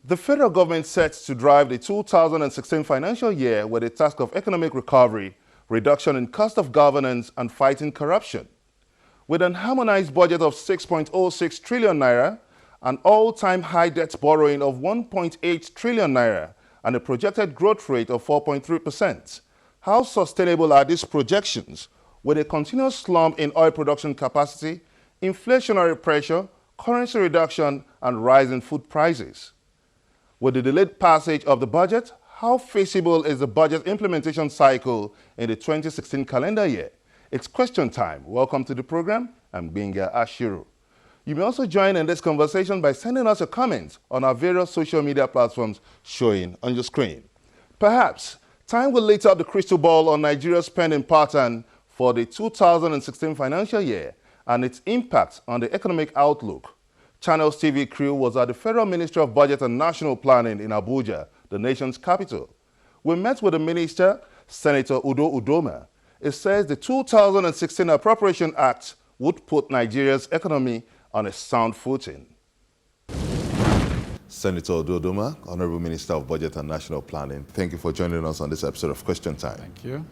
The federal government sets to drive the 2016 financial year with a task of economic recovery, reduction in cost of governance, and fighting corruption. With an harmonized budget of 6.06 trillion naira, an all-time high debt borrowing of 1.8 trillion naira, and a projected growth rate of 4.3%, how sustainable are these projections with a continuous slump in oil production capacity, inflationary pressure, currency reduction, and rising food prices? With the delayed passage of the budget, how feasible is the budget implementation cycle in the 2016 calendar year? It's question time. Welcome to the program. I'm Benga Ashiru. You may also join in this conversation by sending us your comments on our various social media platforms showing on your screen. Perhaps time will light up the crystal ball on Nigeria's spending pattern for the 2016 financial year and its impact on the economic outlook. Channels TV crew was at the Federal Ministry of Budget and National Planning in Abuja, the nation's capital. We met with the minister, Senator Udoma Udoma. It says the 2016 Appropriation Act would put Nigeria's economy on a sound footing. Senator Udoma Udoma, Honorable Minister of Budget and National Planning, thank you for joining us on this episode of Question Time. Thank you.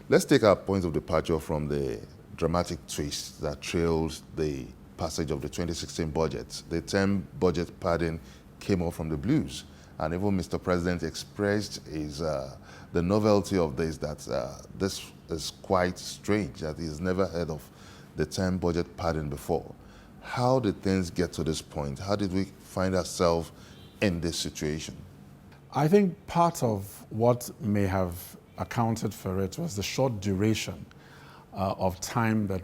Let's take our point of departure from the dramatic twist that trailed the passage of the 2016 budget. The term budget padding came off from the blues, and even Mr. President expressed the novelty of this, that this is quite strange, that he's never heard of the term budget padding before. How did things get to this point? How did we find ourselves in this situation? I think part of what may have accounted for it was the short duration of time that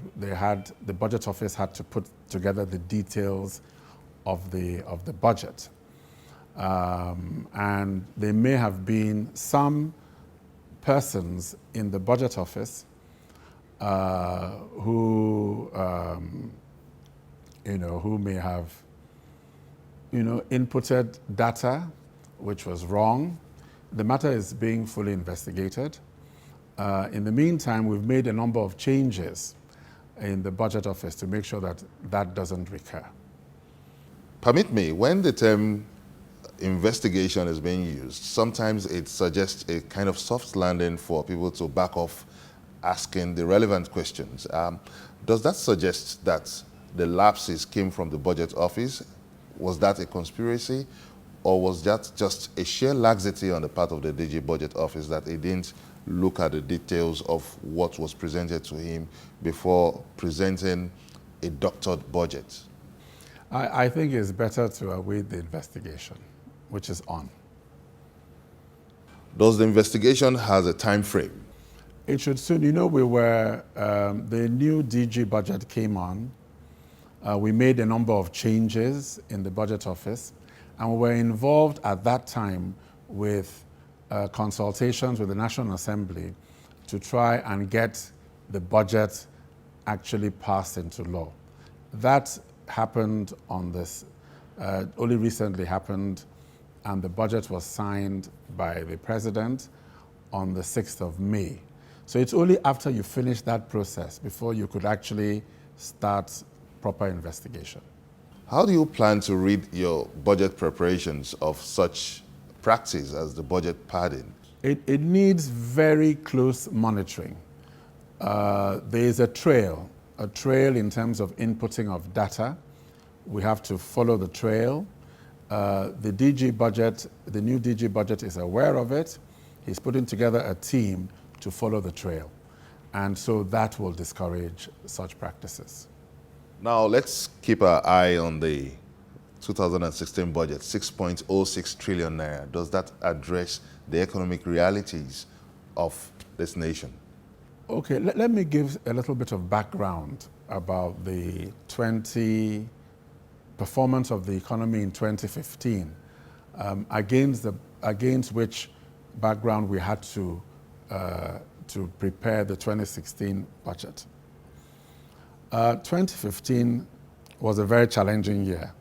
the budget office had to put together the details of the budget. And there may have been some persons in the budget office who may have inputted data which was wrong. The matter is being fully investigated. In the meantime, we've made a number of changes in the budget office to make sure that that doesn't recur. Permit me, when the term investigation is being used, sometimes it suggests a kind of soft landing for people to back off asking the relevant questions. Does that suggest that the lapses came from the budget office? Was that a conspiracy? Or was that just a sheer laxity on the part of the DG budget office that it didn't look at the details of what was presented to him before presenting a doctored budget? I think it's better to await the investigation, which is on. Does the investigation have a time frame? It should soon. The new DG budget came on. We made a number of changes in the budget office, and we were involved at that time with consultations with the National Assembly to try and get the budget actually passed into law. That happened only recently happened, and the budget was signed by the President on the 6th of May. So it's only after you finish that process before you could actually start proper investigation. How do you plan to read your budget preparations of such practice as the budget padding? It needs very close monitoring. There is a trail in terms of inputting of data. We have to follow the trail. The new DG budget is aware of it. He's putting together a team to follow the trail. And so that will discourage such practices. Now let's keep our eye on the 2016 budget, 6.06 trillion naira. Does that address the economic realities of this nation? Okay, let me give a little bit of background about the performance of the economy in 2015, against which background we had to prepare the 2016 budget. 2015 was a very challenging year.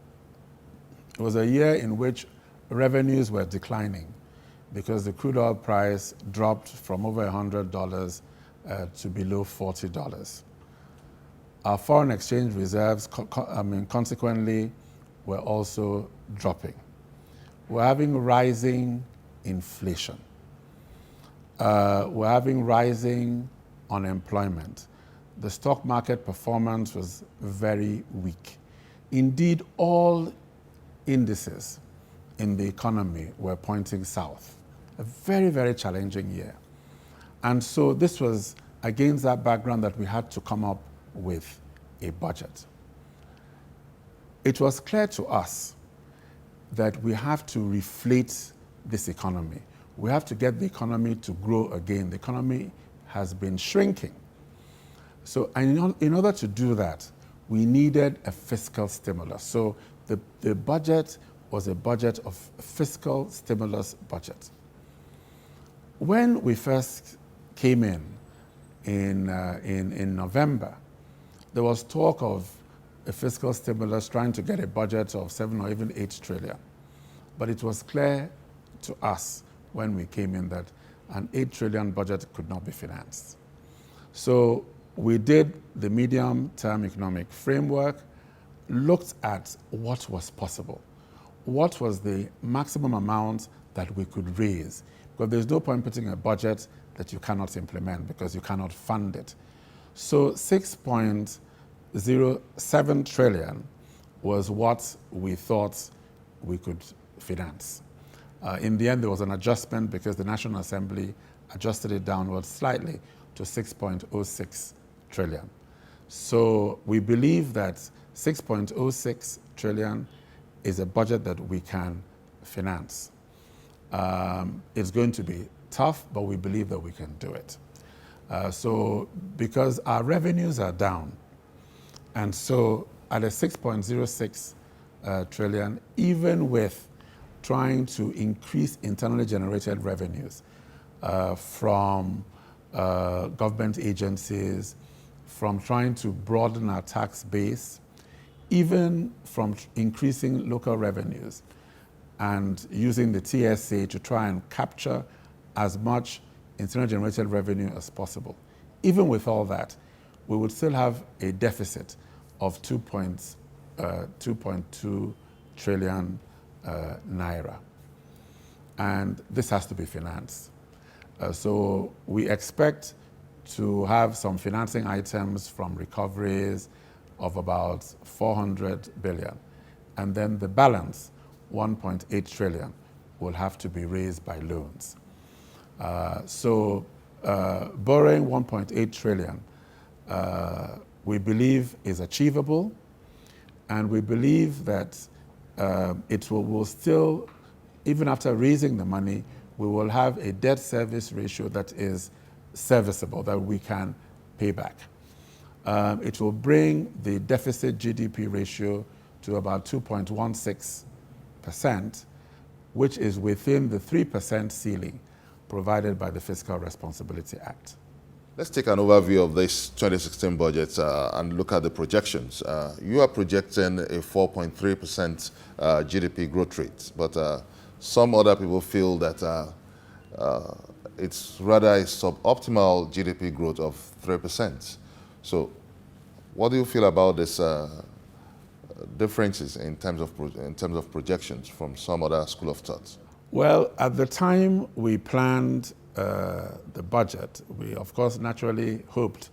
It was a year in which revenues were declining because the crude oil price dropped from over $100 to below $40. Our foreign exchange reserves, consequently, were also dropping. we're having rising inflation. We're having rising unemployment. The stock market performance was very weak. Indeed, all indices in the economy were pointing south. A very, very challenging year. And so this was against that background that we had to come up with a budget. It was clear to us that we have to reflate this economy. We have to get the economy to grow again. The economy has been shrinking. So in order to do that, we needed a fiscal stimulus. So the budget was a budget of fiscal stimulus budget. When we first came in November, there was talk of a fiscal stimulus trying to get a budget of 7 or even 8 trillion. But it was clear to us when we came in that an 8 trillion budget could not be financed. So we did the medium-term economic framework, looked at what was possible. What was the maximum amount that we could raise? Because there's no point putting a budget that you cannot implement because you cannot fund it. So 6.07 trillion was what we thought we could finance. In the end, there was an adjustment because the National Assembly adjusted it downwards slightly to 6.06 trillion. So we believe that 6.06 trillion is a budget that we can finance. It's going to be tough, but we believe that we can do it. So because our revenues are down, and so at a 6.06 trillion, even with trying to increase internally generated revenues from government agencies, from trying to broaden our tax base, even from increasing local revenues and using the TSA to try and capture as much internally generated revenue as possible. Even with all that, we would still have a deficit of 2.2 trillion naira. And this has to be financed. So we expect to have some financing items from recoveries of about 400 billion. And then the balance, 1.8 trillion, will have to be raised by loans. Borrowing 1.8 trillion, we believe is achievable, and we believe that it will still, even after raising the money, we will have a debt service ratio that is serviceable, that we can pay back. It will bring the deficit GDP ratio to about 2.16%, which is within the 3% ceiling provided by the Fiscal Responsibility Act. Let's take an overview of this 2016 budget and look at the projections. You are projecting a 4.3% GDP growth rate, but some other people feel that it's rather a suboptimal GDP growth of 3%. So what do you feel about this differences in terms of projections from some other school of thought? Well, at the time we planned the budget, we of course naturally hoped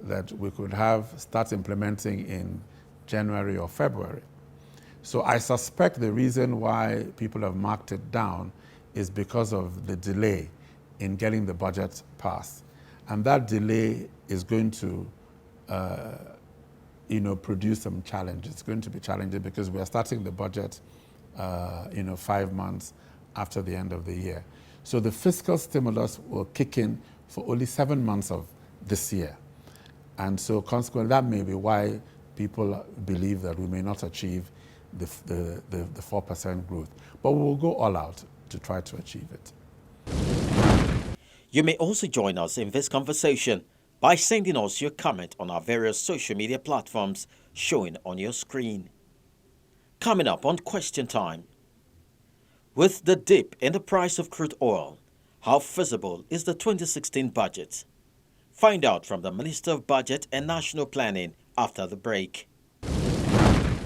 that we could start implementing in January or February. So I suspect the reason why people have marked it down is because of the delay in getting the budget passed. And that delay is going to produce some challenges. It's going to be challenging because we are starting the budget 5 months after the end of the year. So the fiscal stimulus will kick in for only 7 months of this year. And so consequently, that may be why people believe that we may not achieve the 4% growth. But we will go all out to try to achieve it. You may also join us in this conversation by sending us your comment on our various social media platforms showing on your screen. Coming up on Question Time. With the dip in the price of crude oil, how feasible is the 2016 budget? Find out from the Minister of Budget and National Planning after the break.